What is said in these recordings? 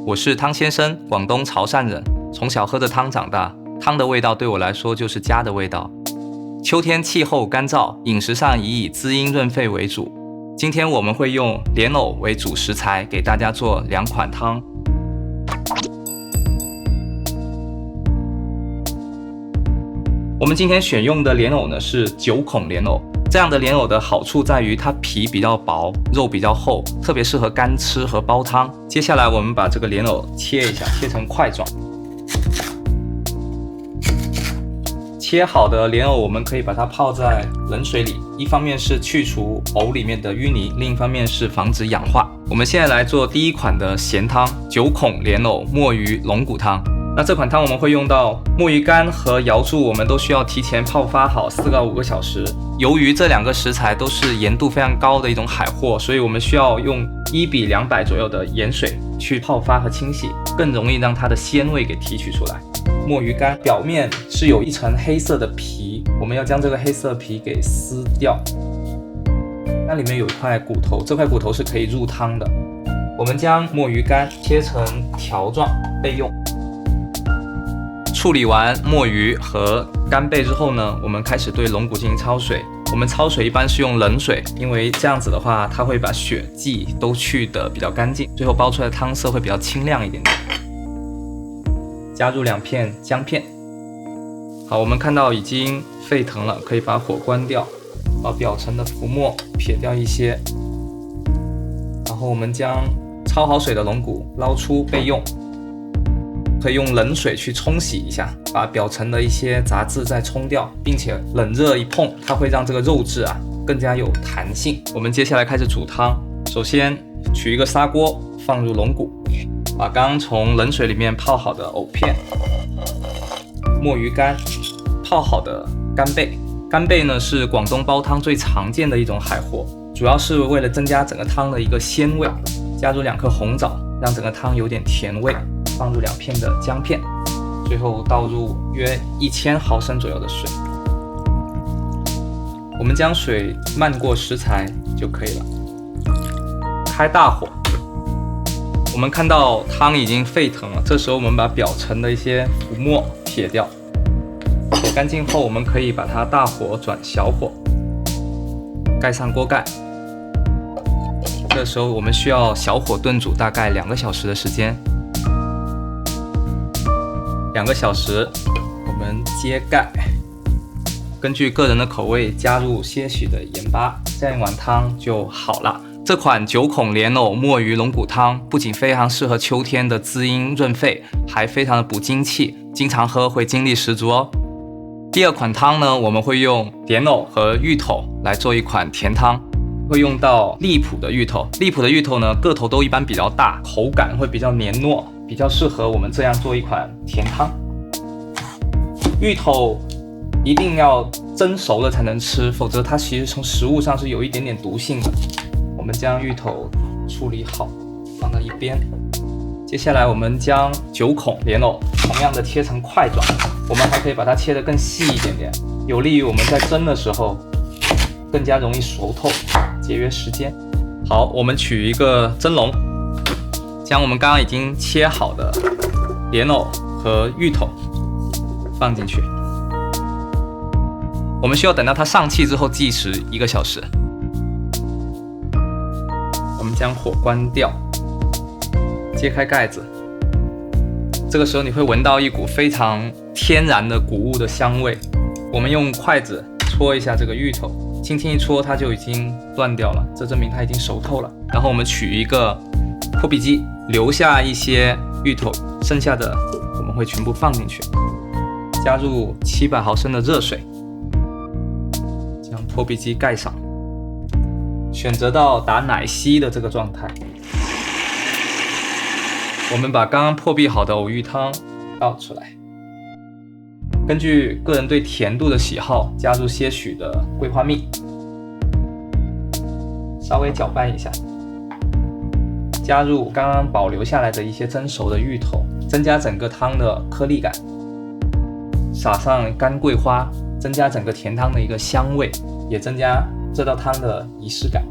我是汤先生，广东潮汕人，从小喝着汤长大，汤的味道对我来说就是家的味道。秋天气候干燥，饮食上以滋阴润肺为主。今天我们会用莲藕为主食材，给大家做2款汤。我们今天选用的莲藕呢是9孔莲藕，这样的莲藕的好处在于它皮比较薄，肉比较厚，特别适合干吃和煲汤。接下来我们把这个莲藕切一下，切成块状。切好的莲藕我们可以把它泡在冷水里，一方面是去除藕里面的淤泥，另一方面是防止氧化。我们现在来做第1款的咸汤，9孔莲藕墨鱼龙骨汤。那这款汤我们会用到墨鱼干和瑶柱，我们都需要提前泡发好4到5个小时。由于这2个食材都是盐度非常高的一种海货，所以我们需要用1比200左右的盐水去泡发和清洗，更容易让它的鲜味给提取出来。墨鱼干表面是有一层黑色的皮，我们要将这个黑色皮给撕掉。那里面有一块骨头，这块骨头是可以入汤的。我们将墨鱼干切成条状备用。处理完墨鱼和干贝之后呢，我们开始对龙骨进行焯水。我们焯水一般是用冷水，因为这样子的话，它会把血迹都去得比较干净，最后煲出来的汤色会比较清亮一点点。加入2片姜片。好，我们看到已经沸腾了，可以把火关掉，把表层的浮沫撇掉一些。然后我们将焯好水的龙骨捞出备用。可以用冷水去冲洗一下，把表层的一些杂质再冲掉，并且冷热一碰，它会让这个肉质更加有弹性。我们接下来开始煮汤，首先取一个砂锅，放入龙骨，把刚从冷水里面泡好的藕片、墨鱼干、泡好的干贝。干贝呢是广东煲汤最常见的一种海货，主要是为了增加整个汤的一个鲜味。加入2颗红枣，让整个汤有点甜味。放入2片的姜片，最后倒入约1000毫升左右的水。我们将水漫过食材就可以了。开大火，我们看到汤已经沸腾了，这时候我们把表层的一些浮沫撇掉。撇干净后，我们可以把它大火转小火，盖上锅盖。这时候我们需要小火炖煮大概2个小时的时间。2个小时，我们揭盖，根据个人的口味加入些许的盐巴，这样一碗汤就好了。这款9孔莲藕墨鱼龙骨汤不仅非常适合秋天的滋阴润肺，还非常的补精气，经常喝会精力十足哦。第2款汤呢，我们会用莲藕和芋头来做一款甜汤，会用到荔浦的芋头。荔浦的芋头呢，个头都一般比较大，口感会比较黏糯，比较适合我们这样做一款甜汤。芋头一定要蒸熟了才能吃，否则它其实从食物上是有一点点毒性的。我们将芋头处理好，放到一边。接下来我们将9孔莲藕同样的切成块状，我们还可以把它切得更细一点点，有利于我们在蒸的时候更加容易熟透，节约时间。好，我们取一个蒸笼，将我们刚刚已经切好的莲藕和芋头放进去。我们需要等到它上气之后计时1个小时。我们将火关掉，揭开盖子。这个时候你会闻到一股非常天然的谷物的香味。我们用筷子戳一下这个芋头，轻轻一戳它就已经断掉了，这证明它已经熟透了。然后我们取一个破壁机，留下一些芋头，剩下的我们会全部放进去。加入700毫升的热水，将破壁机盖上，选择到打奶稀的这个状态。我们把刚刚破壁好的藕芋汤倒出来，根据个人对甜度的喜好，加入些许的桂花蜜，稍微搅拌一下，加入刚刚保留下来的一些蒸熟的芋头，增加整个汤的颗粒感。撒上干桂花，增加整个甜汤的一个香味，也增加这道汤的仪式感。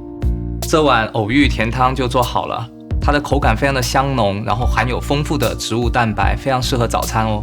这碗藕芋甜汤就做好了。它的口感非常的香浓，然后含有丰富的植物蛋白，非常适合早餐哦。